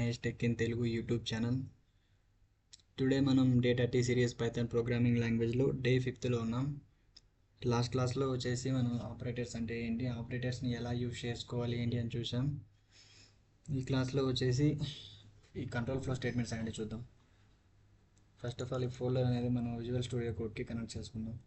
Mahesh tech in Telugu YouTube channel. Today మనం day 30 series Python programming లాంగ్వేజ్లో day 5లో ఉన్నాం. Last క్లాస్లో వచ్చేసి మనం ఆపరేటర్స్ అంటే ఏంటి, ఆపరేటర్స్ని ఎలా యూజ్ చేసుకోవాలి ఏంటి అని చూసాం. ఈ క్లాస్లో వచ్చేసి ఈ కంట్రోల్ ఫ్లో స్టేట్మెంట్స్ అనేది చూద్దాం. ఫస్ట్ ఆఫ్ ఆల్ ఈ ఫోల్డర్ అనేది మనం విజువల్ స్టూడియో కోడ్కి కనెక్ట్ చేసుకుందాం.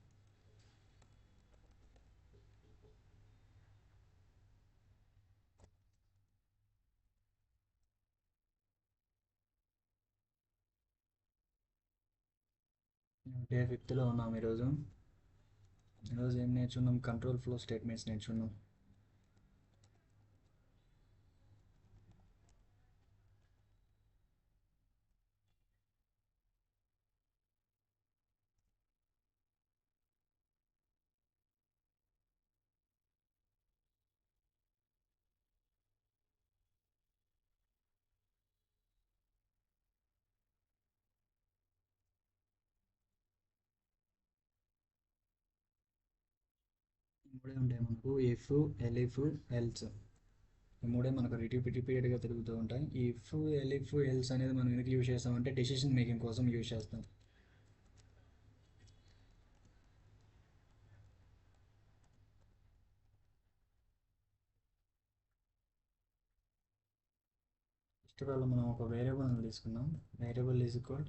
డే 5లో ఉన్నాం. ఈరోజు ఏం నేర్చుకున్నాం? కంట్రోల్ ఫ్లో స్టేట్మెంట్స్ నేర్చుకున్నాం. మూడే ఉంటాయి మనకు, ఇఫ్, ఎలిఫ్, ఎల్స్. ఈ మూడే మనకు రిపీటెడ్గా తిరుగుతూ ఉంటాయి. ఈ ఇఫ్, ఎలిఫ్, ఎల్స్ అనేది మనం ఎందుకు యూజ్ చేస్తామంటే డెసిషన్ మేకింగ్ కోసం యూజ్ చేస్తాం. ఫస్ట్ ఆఫ్ ఆల్ మనం ఒక వేరియబుల్ని తీసుకున్నాం. Variable is equal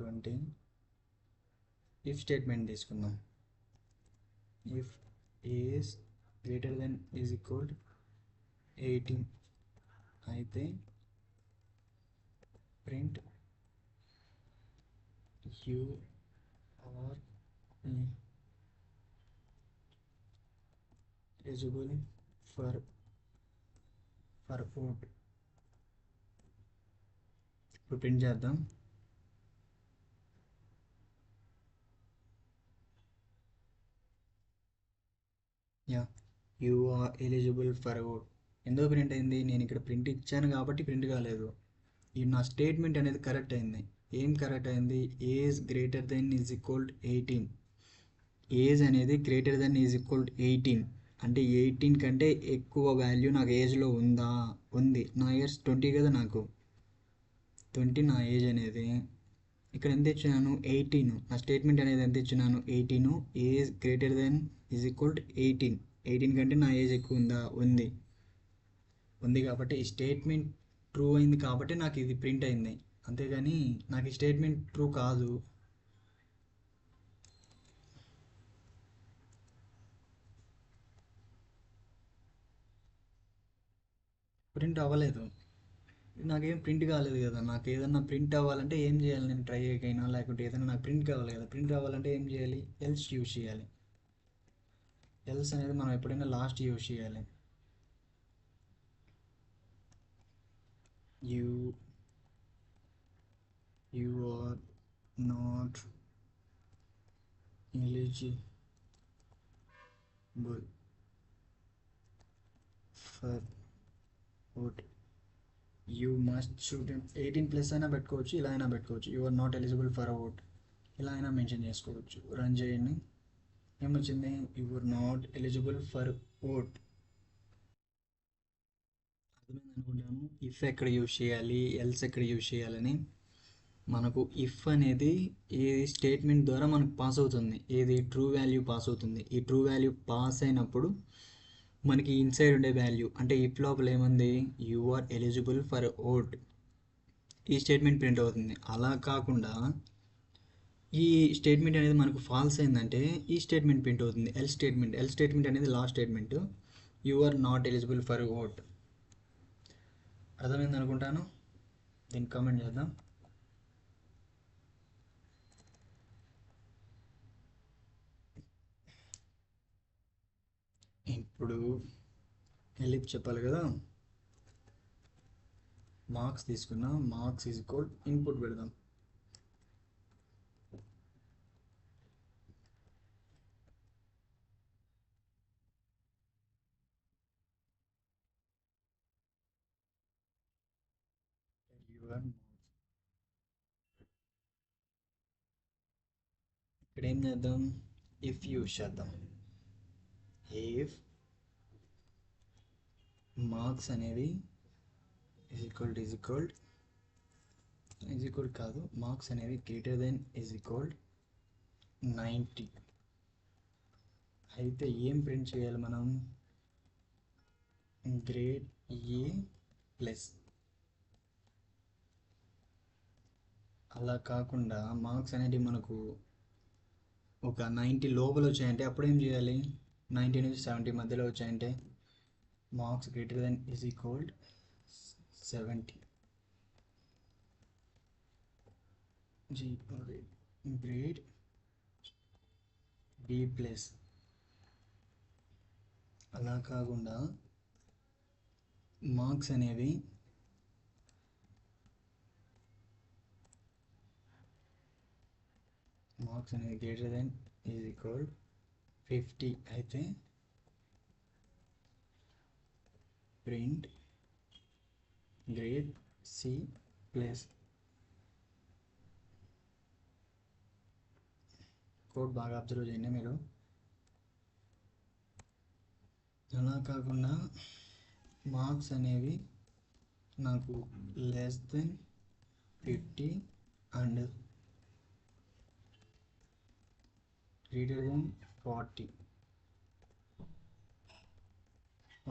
20. If statement తీసుకుందాం. If is greater than is equal 18 అయితే print you are eligible for vote. ఇప్పుడు ప్రింట్ చేద్దాం. You are eligible for vote. ఎందుకు ప్రింట్ అయింది? నేను ఇక్కడ ప్రింట్ ఇచ్చాను కాబట్టి ప్రింట్ కాలేదు. ఈ నా స్టేట్మెంట్ అనేది కరెక్ట్ అయింది. ఏం కరెక్ట్ అయింది? Age greater than is equal 18. Age అనేది గ్రేటర్ దెన్ ఈజ్ ఈక్వల్ 18 అంటే 18 కంటే ఎక్కువ వాల్యూ నాకు ఏజ్లో ఉందా? ఉంది. నా ఇయర్స్ 20 కదా, నాకు 20 నా ఏజ్ అనేది. ఇక్కడ ఎంత ఇచ్చినాను? 18. నా స్టేట్మెంట్ అనేది ఎంత ఇచ్చినాను? 18. Age greater than is equal 18. 18 కంటే నా ఏజ్ ఎక్కువ ఉందా? ఉంది కాబట్టి ఈ స్టేట్మెంట్ ట్రూ అయింది కాబట్టి నాకు ఇది ప్రింట్ అయింది. అంతేగాని నాకు ఈ స్టేట్మెంట్ ట్రూ కాదు. ప్రింట్ అవ్వలేదు. నాకేం ప్రింట్ కాలేదు కదా. నాకు ఏదన్నా ప్రింట్ అవ్వాలంటే ఏం చేయాలి? నేను ట్రై అయ్యకైనా లేకుంటే ఏదైనా నాకు ప్రింట్ కావాలి కదా. ప్రింట్ అవ్వాలంటే ఏం చేయాలి? ఎల్స్ యూజ్ చేయాలి. ఎల్స్ అనేది మనం ఎప్పుడైనా లాస్ట్ యూజ్ చేయాలి. You are not eligible for vote. You must shoot 18+ అయినా పెట్టుకోవచ్చు, ఇలా అయినా పెట్టుకోవచ్చు. You are not eligible for vote ఇలా అయినా మెన్షన్ చేసుకోవచ్చు. రన్ చేయండి. ఏమొచ్చింది? You are not eligible for vote. అర్థమైంది అనుకుంటాను. ఇఫ్ ఎక్కడ యూజ్ చేయాలి, ఎల్స్ ఎక్కడ యూజ్ చేయాలని. మనకు ఇఫ్ అనేది ఏ స్టేట్మెంట్ ద్వారా మనకు పాస్ అవుతుంది? ఏది? ట్రూ వాల్యూ పాస్ అవుతుంది. ఈ ట్రూ వాల్యూ పాస్ అయినప్పుడు మనకి ఇన్సైడ్ ఉండే వాల్యూ అంటే ఇఫ్ లోపల ఏముంది? You are eligible for vote. ఈ స్టేట్మెంట్ ప్రింట్ అవుతుంది. అలా కాకుండా ఈ స్టేట్మెంట్ అనేది మనకు ఫాల్స్ అయిందంటే ఈ స్టేట్మెంట్ ప్రింట్ అవుతుంది. ఎల్ స్టేట్మెంట్ అనేది last statement. You are not eligible for vote. అర్థమైంది అనుకుంటాను. దీన్ని కామెంట్ చేద్దాం. ఇప్పుడు ఎలిప్ చెప్పాలి కదా. మార్క్స్ తీసుకున్నా. మార్క్స్ ఈజ్ ఈక్వల్ ఇన్పుట్ పెడదాం. ఇక్కడ ఏం చేద్దాం? ఇఫ్ యూజ్ చేద్దాం. ఇఫ్ మార్క్స్ అనేవి ఈజ్ ఈక్వల్ ఈజ్ ఈక్వల్ కాదు, మార్క్స్ అనేవి గ్రేటర్ దెన్ ఈజ్ ఈక్వల్ 90 అయితే ఏం ప్రింట్ చేయాలి మనం? Grade A plus. అలా కాకుండా మార్క్స్ అనేది మనకు ఒక 90 లోపల వచ్చాయంటే అప్పుడు ఏం చేయాలి? 90 నుంచి 70 మధ్యలో వచ్చాయంటే marks greater than is equal 70. Grade B plus. అలా కాకుండా మార్క్స్ అనేవి గ్రేటర్ దెన్ ఈజ్ ఈక్వల్ 50 అయితే print grade C plus. Code బాగా అబ్జర్వ్ చేయండి మీరు. అలా కాకుండా మార్క్స్ అనేవి నాకు less than 50 and greater than 40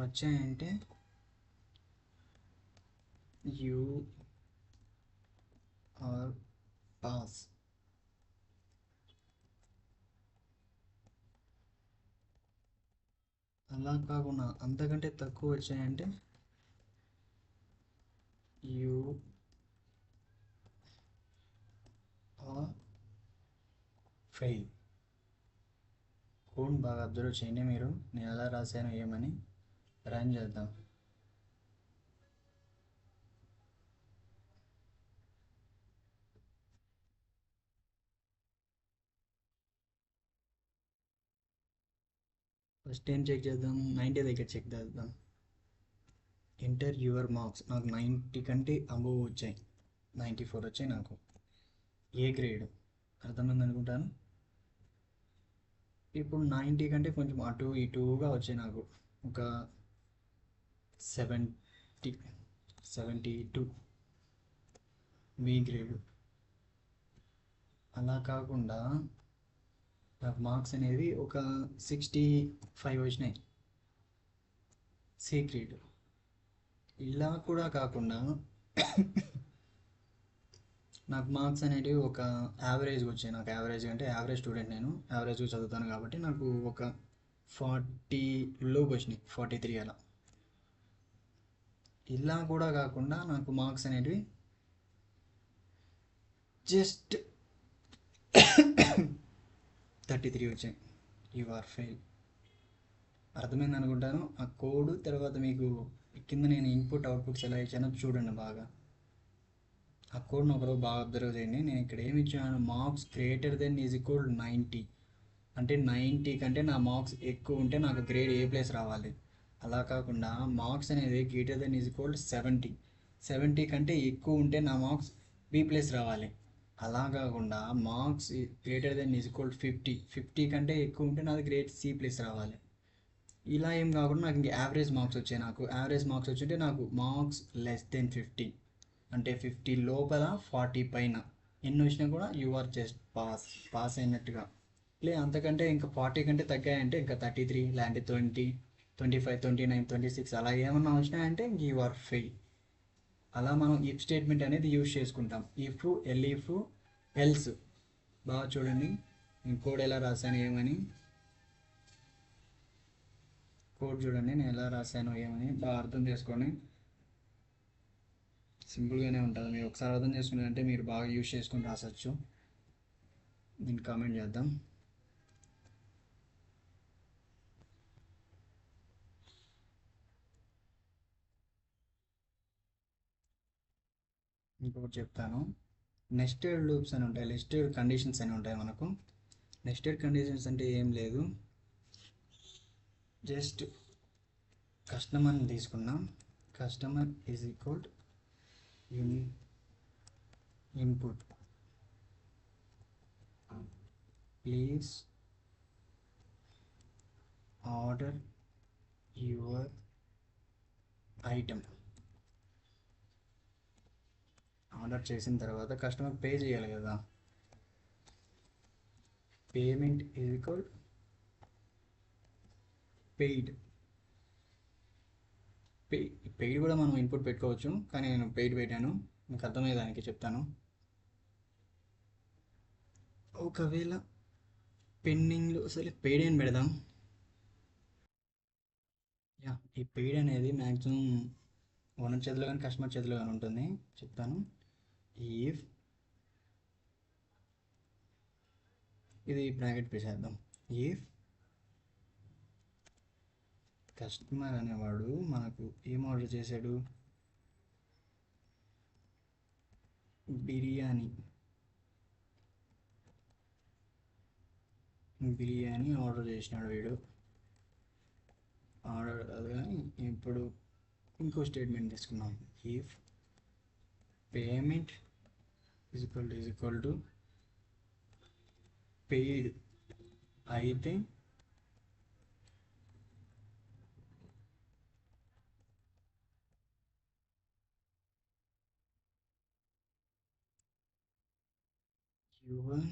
వచ్చాయంటే యూ ఆర్ పాస్. అలా కాకుండా అంతకంటే తక్కువ వచ్చాయంటే యూ ఆర్ ఫెయిల్. కోడ్ బాగా అబ్జర్వ్ చేయండి మీరు. నేను ఎలా రాశాను ఏమని రన్ చేద్దాం. ఫస్ట్ ఏం చెక్ చేద్దాం? 90 దగ్గర చెక్ చేద్దాం. Enter your marks. నాకు 90 కంటే అబోవ్ వచ్చాయి, 94 వచ్చాయి నాకు. ఏ గ్రేడ్ అర్థమైంది అనుకుంటాను. ఇప్పుడు 90 కంటే కొంచెం అటు ఇటుగా వచ్చాయి నాకు, ఒక 72 బి గ్రేడ్. అలా కాకుండా నాకు మార్క్స్ అనేవి ఒక 65 వచ్చినాయి, సి గ్రేడ్. ఇలా కూడా కాకుండా నాకు మార్క్స్ అనేటివి ఒక యావరేజ్గా వచ్చాయి. నాకు యావరేజ్ అంటే యావరేజ్ స్టూడెంట్, నేను యావరేజ్గా చదువుతాను కాబట్టి నాకు ఒక 40 లోపు వచ్చినాయి, 43 అలా. ఇలా కూడా కాకుండా నాకు మార్క్స్ అనేటివి జస్ట్ 33 వచ్చాయి. You are fail. అర్థమైంది అనుకుంటాను. ఆ కోడ్ తర్వాత మీకు కింద నేను ఇన్పుట్ అవుట్పుట్స్ ఎలా ఇచ్చానో చూడండి బాగా. ఆ కోడ్ను ఒకరోజు బాగా అబ్జర్వ్ చేయండి. నేను ఇక్కడ ఏమి ఇచ్చాను? Marks greater than is equal 90 అంటే 90 కంటే నా మార్క్స్ ఎక్కువ ఉంటే నాకు గ్రేడ్ ఏ ప్లస్ రావాలి. అలా కాకుండా మార్క్స్ అనేది గ్రేటర్ దెన్ ఈజ్ ఈక్వల్ 70 కంటే ఎక్కువ ఉంటే నా మార్క్స్ బి ప్లస్ రావాలి. అలా కాకుండా marks greater than is equal 50 కంటే ఎక్కువ ఉంటే నాది గ్రేడ్ సి ప్లస్ రావాలి. ఇలా ఏం కాకుండా నాకు ఇంక యావరేజ్ మార్క్స్ వచ్చాయి. నాకు యావరేజ్ మార్క్స్ వచ్చింటే నాకు మార్క్స్ లెస్ దెన్ 50 అంటే 50 లోపల 40 పైన ఎన్ని వచ్చినా కూడా యు ఆర్ జస్ట్ పాస్ అయినట్టుగా. అంతకంటే ఇంకా 40 కంటే తగ్గాయంటే ఇంకా 33 లేదంటే 20, 25, 29, 26 అలా ఏమన్నా వచ్చినాయంటే ఇంక యు ఆర్ ఫెయిల్. అలా మనం ఇఫ్ స్టేట్మెంట్ అనేది యూజ్ చేసుకుంటాం. If, elif, else. బాగా చూడండి నేను కోడ్ ఎలా రాశాను ఏమని. కోడ్ చూడండి నేను ఎలా రాశాను ఏమని బాగా అర్థం చేసుకోండి. సింపుల్గానే ఉంటుంది. మీరు ఒకసారి అర్థం చేసుకున్నారంటే మీరు బాగా యూజ్ చేసుకుని రాసచ్చు. దీన్ని కామెంట్ చేద్దాం. ఇంకొకటి చెప్తాను. నెస్టెడ్ లూప్స్ అని ఉంటాయి, నెస్టెడ్ కండిషన్స్ అని ఉంటాయి మనకు. నెస్టెడ్ కండిషన్స్ అంటే ఏం లేదు, జస్ట్ కస్టమర్ని తీసుకున్నాం. Customer is equal input please order your item. Order చేసిన తర్వాత కస్టమర్ పే చేయాలి కదా. Payment is equal paid. Paid కూడా మనం ఇన్పుట్ పెట్టుకోవచ్చు, కానీ నేను పెయిడ్ పెట్టాను, మీకు అర్థమయ్యేదానికి చెప్తాను. ఒకవేళ పెండింగ్లో సరే పెయిడ్ అని పెడదాం. యా, ఈ పెయిడ్ అనేది మ్యాక్సిమం ఓనర్ చేతిలో కానీ కస్టమర్ చేతిలో కానీ ఉంటుంది. చెప్తాను. ఈఫ్ ఇది బ్రాకెట్ పెట్టేద్దాం. ఈఫ్ కస్టమర్ అనేవాడు మనకు ఏం ఆర్డర్ చేశాడు, బిర్యానీ ఆర్డర్ చేసినాడు వీడు. ఆర్డర్ కాదు కానీ ఇప్పుడు ఇంకో స్టేట్మెంట్ తీసుకున్నాం. If payment is equal to paid అయితే యువర్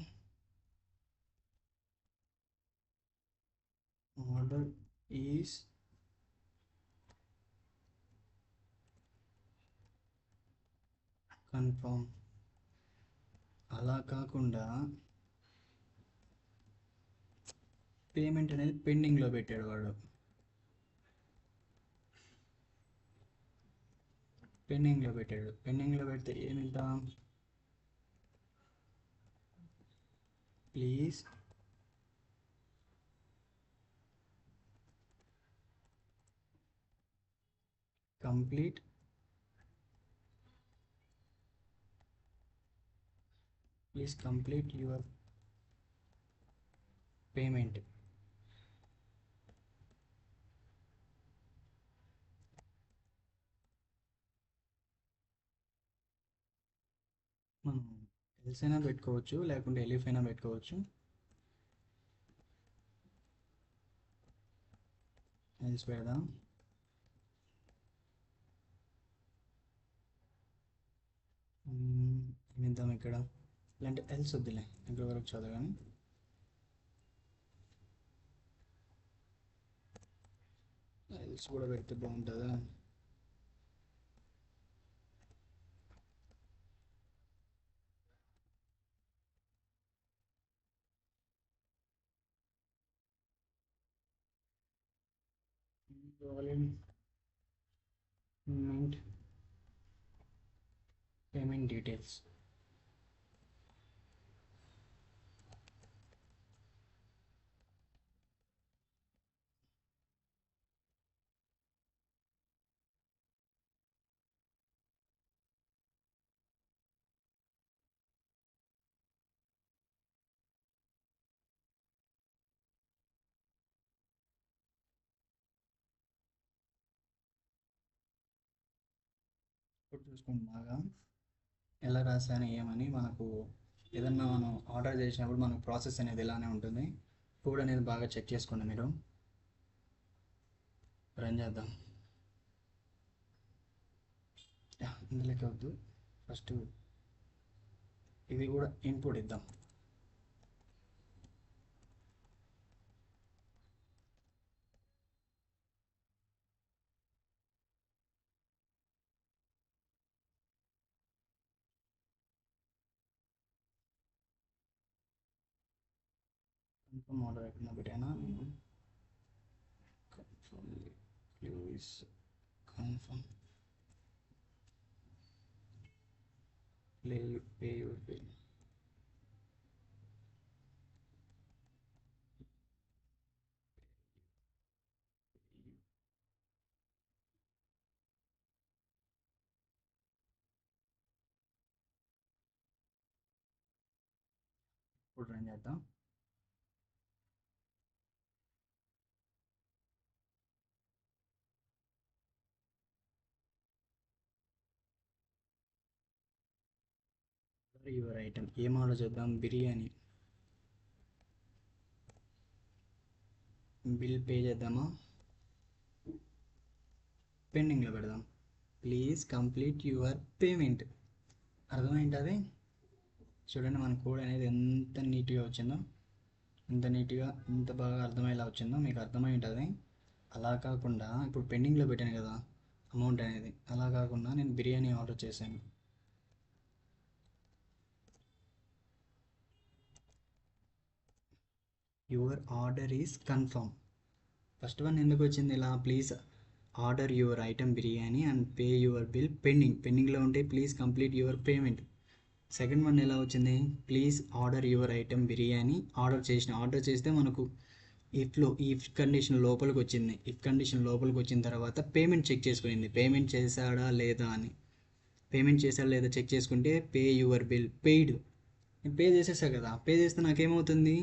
ఆర్డర్ ఈజ్ కన్ఫర్మ్. అలా కాకుండా పేమెంట్ అనేది పెండింగ్లో పెట్టాడు వాడు. పెండింగ్లో పెడితే ఏమిద్దాం, ప్లీజ్ కంప్లీట్ యువర్ పేమెంట్. మనం ఎల్స్ అయినా పెట్టుకోవచ్చు, లేకుంటే ఎలిఫ్ అయినా పెట్టుకోవచ్చు. ఎల్స్ పెడదాం. ఏమిద్దాం ఇక్కడ, ఇలాంటి ఎల్స్ వద్దులే, ఇక్కడ వరకు చదవగానే. ఎల్స్ కూడా పెడితే బాగుంటుందా. Payment details. ఇప్పుడు చూసుకోండి బాగా ఎలా రాశాను ఏమని. మనకు ఏదన్నా మనం ఆర్డర్ చేసినప్పుడు మనకు ప్రాసెస్ అనేది ఇలానే ఉంటుంది. కోడ్ అనేది బాగా చెక్ చేసుకోండి మీరు. రన్ చేద్దాం. ఇందులోకి వద్దు, ఫస్ట్ ఇది కూడా ఇన్పుట్ ఇద్దాం. కన్ఫర్మ్ ఆర్డర్ ఎక్కడ పెట్టానా నేను, please confirm pay your bill. ఇప్పుడు రన్ చేద్దాం. యువర్ ఐటమ్ ఏం ఆర్డర్ చేద్దాం, బిర్యానీ. బిల్ పే చేద్దామా, పెండింగ్లో పెడదాం. ప్లీజ్ కంప్లీట్ యువర్ పేమెంట్ అర్థమైంది అది. చూడండి మన కోడ్ అనేది ఎంత నీట్గా వచ్చిందో, ఎంత నీట్గా ఎంత బాగా అర్థమయ్యేలా వచ్చిందో మీకు అర్థమై ఉంటుంది. అలా కాకుండా ఇప్పుడు పెండింగ్లో పెట్టాను కదా అమౌంట్ అనేది, అలా కాకుండా నేను బిర్యానీ ఆర్డర్ చేశాను. Your order is confirm. First one ఎందుకు వచ్చింది ఇలా, please order your item biryani and pay your bill పెండింగ్లో ఉంటే please complete your payment. Second one ఎలా వచ్చింది, please order your item biryani order చేస్తే మనకు ఇఫ్ కండిషన్ లోపలికి వచ్చింది. ఇఫ్ కండిషన్ లోపలికి వచ్చిన తర్వాత పేమెంట్ చెక్ చేసుకునింది, పేమెంట్ చేశాడా లేదా అని. పేమెంట్ చేశాడా లేదా చెక్ చేసుకుంటే పే యువర్ బిల్ పెయిడ్. నేను పే చేసేసా కదా, పే చేస్తే నాకేమవుతుంది,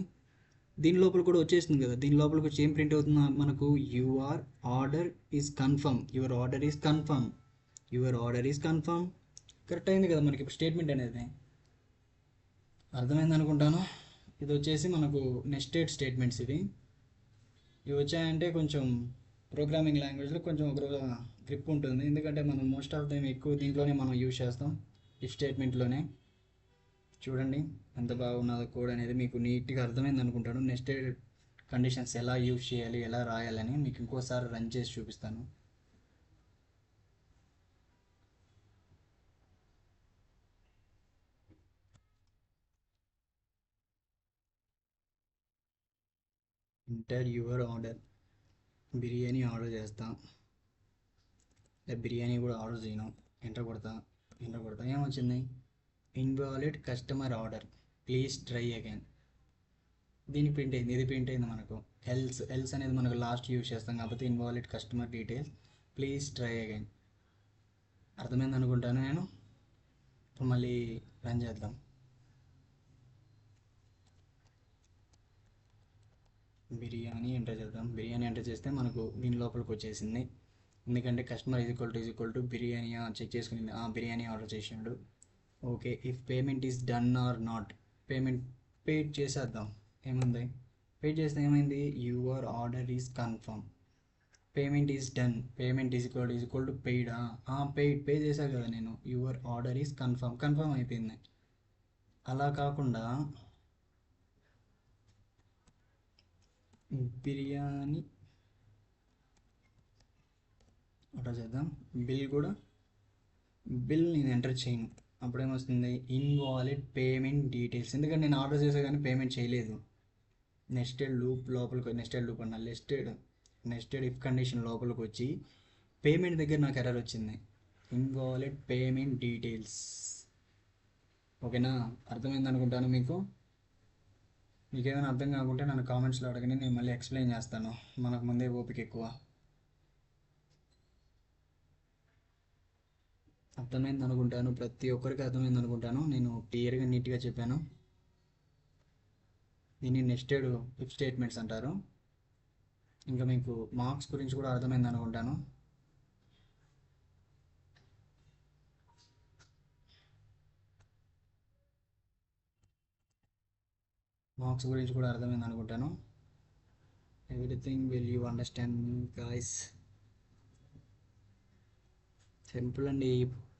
దీని లోపల కూడా వచ్చేస్తుంది కదా. దీని లోపలికి వచ్చి ఏం ప్రింట్ అవుతుంది మనకు, your order is confirm, your order is confirm, your order is confirm. Correct అయింది కదా మనకి ఇప్పుడు స్టేట్మెంట్ అనేది. అర్థమైంది అనుకుంటాను. ఇది వచ్చేసి మనకు నెస్టెడ్ స్టేట్మెంట్స్. ఇవి వచ్చాయంటే కొంచెం ప్రోగ్రామింగ్ లాంగ్వేజ్లో కొంచెం ఒక గ్రిప్ ఉంటుంది, ఎందుకంటే మనం మోస్ట్ ఆఫ్ టైం ఎక్కువ దీంట్లోనే మనం యూజ్ చేస్తాం, ఇఫ్ స్టేట్మెంట్లోనే. చూడండి ఎంత బాగున్నదో కోడ్ అనేది, మీకు నీట్గా అర్థమైంది అనుకుంటాను. నెస్టెడ్ కండిషన్స్ ఎలా యూజ్ చేయాలి, ఎలా రాయాలని మీకు ఇంకోసారి రన్ చేసి చూపిస్తాను. Enter your order. Biryani order చేస్తాం, బిర్యానీ కూడా ఆర్డర్ చేయను. ఎంటర్ కొడతా ఏమొచ్చింది, invalid customer order, please try again. దీనికి ప్రింట్ అయింది, ఇది ప్రింట్ అయింది మనకు. ఎల్స్ అనేది మనకు లాస్ట్ యూజ్ చేస్తాం కాబట్టి invalid customer details, please try again. అర్థమైంది అనుకుంటాను నేను. ఇప్పుడు మళ్ళీ రన్ చేద్దాం. బిర్యానీ ఎంటర్ చేద్దాం. బిర్యానీ ఎంటర్ చేస్తే మనకు దీని లోపలికి వచ్చేసింది, ఎందుకంటే customer is equal to biryani check చేసుకుని బిర్యానీ ఆర్డర్ చేసిండు. Okay, if payment is done or not, payment paid చేసేద్దాం. ఏముంది, పేడ్ చేస్తే ఏమైంది, your order is confirm, payment is done, payment is equal to paid. Pay చేశాను కదా నేను, యువర్ ఆర్డర్ ఈజ్ కన్ఫర్మ్ అయిపోయింది. అలా కాకుండా బిర్యానీ ఆర్డర్ చేద్దాం. బిల్ నేను ఎంటర్ చేయను, అప్పుడేమొస్తుంది, ఇన్వాలిడ్ పేమెంట్ డీటెయిల్స్, ఎందుకంటే నేను ఆర్డర్ చేసే కానీ పేమెంట్ చేయలేదు. నెస్టెడ్ లూప్ లోపలికి, నెస్టెడ్ లూప్ అన్న నెస్టెడ్ ఇఫ్ కండిషన్ లోపలికి వచ్చి పేమెంట్ దగ్గర నాకు ఎర్రర్ వచ్చింది, ఇన్వాలిడ్ పేమెంట్ డీటెయిల్స్. ఓకేనా, అర్థమైంది అనుకుంటాను మీకు. ఏదైనా అర్థం కాకుంటే నన్ను కామెంట్స్లో అడగని, నేను మళ్ళీ ఎక్స్ప్లెయిన్ చేస్తాను. మనకు ముందే ఓపిక ఎక్కువ. అర్థమైంది అనుకుంటాను, ప్రతి ఒక్కరికి అర్థమైంది అనుకుంటాను. నేను క్లియర్గా నీట్గా చెప్పాను. దీన్ని నెస్టెడ్ ఇఫ్ స్టేట్మెంట్స్ అంటారు. ఇంకా మీకు మార్క్స్ గురించి కూడా అర్థమైంది అనుకుంటాను. మార్క్స్ గురించి కూడా అర్థమైంది అనుకుంటాను. Everything will you understand guys. Simple అండి.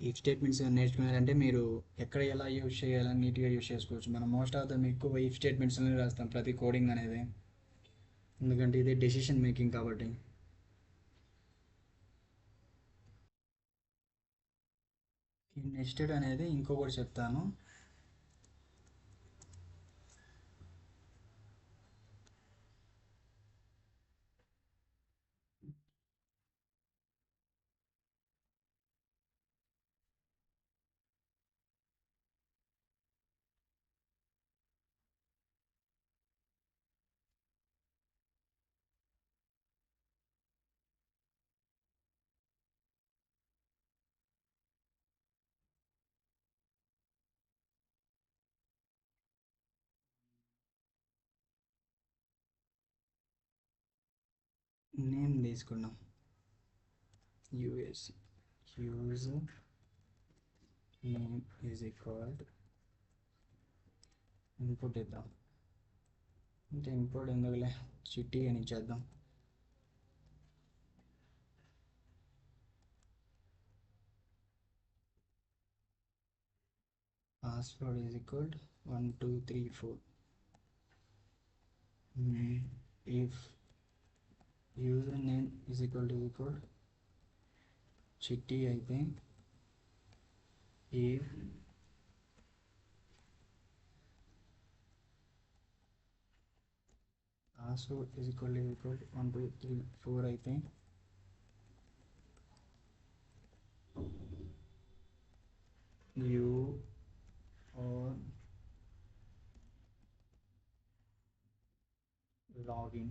ఈ స్టేట్మెంట్స్ నేర్చుకున్నారంటే మీరు ఎక్కడ ఎలా యూజ్ చేయాలని నీట్గా యూజ్ చేసుకోవచ్చు. మనం మోస్ట్ ఆఫ్ దమ్ ఎక్కువ ఈ స్టేట్మెంట్స్లోనే రాస్తాం ప్రతి కోడింగ్ అనేది, ఎందుకంటే ఇది డెసిషన్ మేకింగ్ కాబట్టి. ఈ నెస్టెడ్ అనేది ఇంకొకటి చెప్తాను. నేమ్ తీసుకున్నాం, US user name is equal input ఇద్దాం. అంటే ఇన్పుట్ ఎందుకులే, చిట్టి అని ఇచ్చేద్దాం. password is equal to 1 2 3 4. If username is equal చిట్టి అయితే if password is equal to 1 2 3 4 అయితే you or login.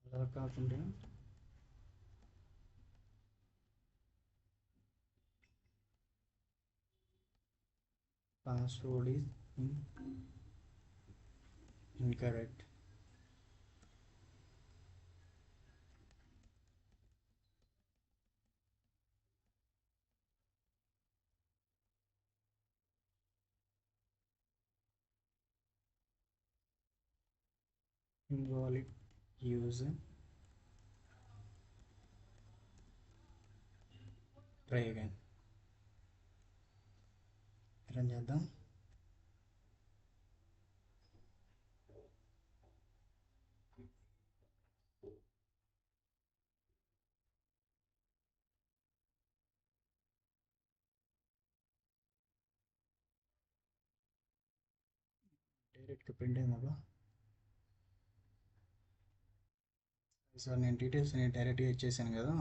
అలా కాకుండా password is incorrect. Invalid user. Try again. Run చేద్దాం. డైరెక్ట్గా ప్రింట్ అయిందా? సార్ నేను డీటెయిల్స్ నేను డైరెక్ట్గా ఇచ్చేసాను కదా,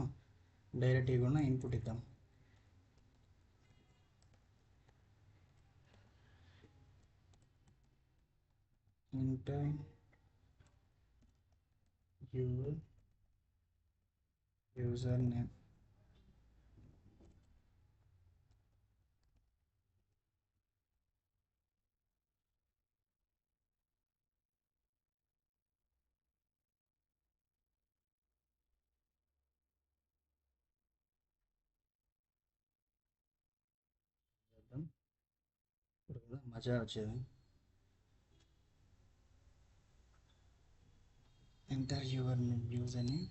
డైరెక్ట్ ఇవ్వకుండా ఇన్పుట్ ఇద్దాం. enter your username. ఇప్పుడు కదా మజా వచ్చేది. Enter your username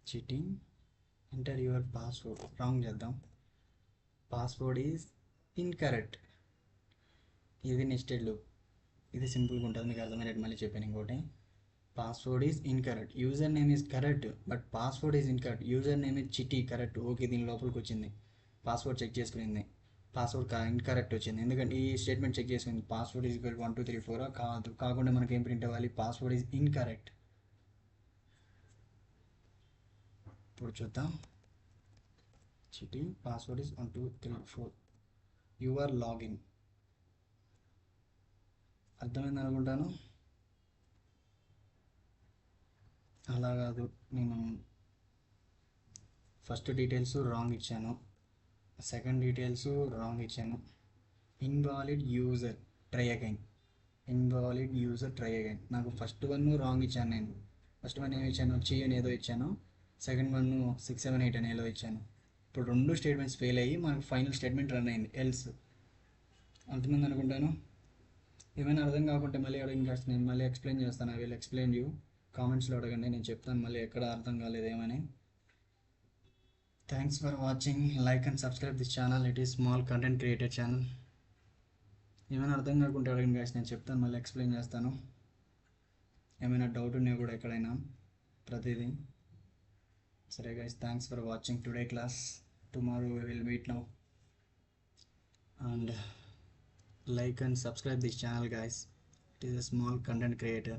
cheating. Enter your password wrong చేద్దాం. Password is incorrect. ఇది నెస్టెడ్ లూప్. ఇది సింపుల్గా ఉంటుంది, మీకు అర్థమైనట్టు మళ్ళీ చెప్పాను. ఇంకోటి password is incorrect, user name is correct but password is incorrect. User name is Chitti correct, okay దీని లోపలికి వచ్చింది. పాస్వర్డ్ చెక్ చేసుకునింది, పాస్వర్డ్ ఇన్కరెక్ట్ వచ్చింది. ఎందుకంటే ఈ స్టేట్మెంట్ చెక్ చేసుకుంది పాస్వర్డ్ ఈజ్ ఈక్వల్ 1 2 3 4 కాదు. కాకుండా మనకి ఏం ప్రింట్ అవ్వాలి? Password is incorrect. ఇప్పుడు చూద్దాం. చిట్టి password is 1 2 3 4. You are login. అర్థమైంది అనుకుంటాను. అలా కాదు, నేను ఫస్ట్ డీటెయిల్స్ రాంగ్ ఇచ్చాను, సెకండ్ డీటెయిల్స్ రాంగ్ ఇచ్చాను. Invalid user try again. Invalid user try again. నాకు ఫస్ట్ వన్ రాంగ్ ఇచ్చాను. నేను ఫస్ట్ వన్ ఏమి ఇచ్చాను? చి అని ఏదో ఇచ్చాను. సెకండ్ వన్ 6 7 8 అని ఏదో ఇచ్చాను. ఇప్పుడు రెండు స్టేట్మెంట్స్ ఫెయిల్ అయ్యి మనకు ఫైనల్ స్టేట్మెంట్ రన్ అయింది ఎల్స్. అర్థమైంది అనుకుంటాను. ఏమైనా అర్థం కాకుంటే మళ్ళీ అడగండి, నేను మళ్ళీ ఎక్స్ప్లెయిన్ చేస్తాను. I will explain you. కామెంట్స్లో అడగండి, నేను చెప్తాను మళ్ళీ ఎక్కడ అర్థం కాలేదేమని. Thanks for watching. Like and subscribe this channel. It is small content creator channel. ఏమైనా అర్థం కాకుంటే అడగండి గాయస్, నేను చెప్తాను మళ్ళీ ఎక్స్ప్లెయిన్ చేస్తాను. ఏమైనా డౌట్ ఉన్నా కూడా ఎక్కడైనా ప్రతిదీ. సరే guys, thanks for watching today class. Tomorrow we will meet now. And like and subscribe this channel guys. It is a small content creator.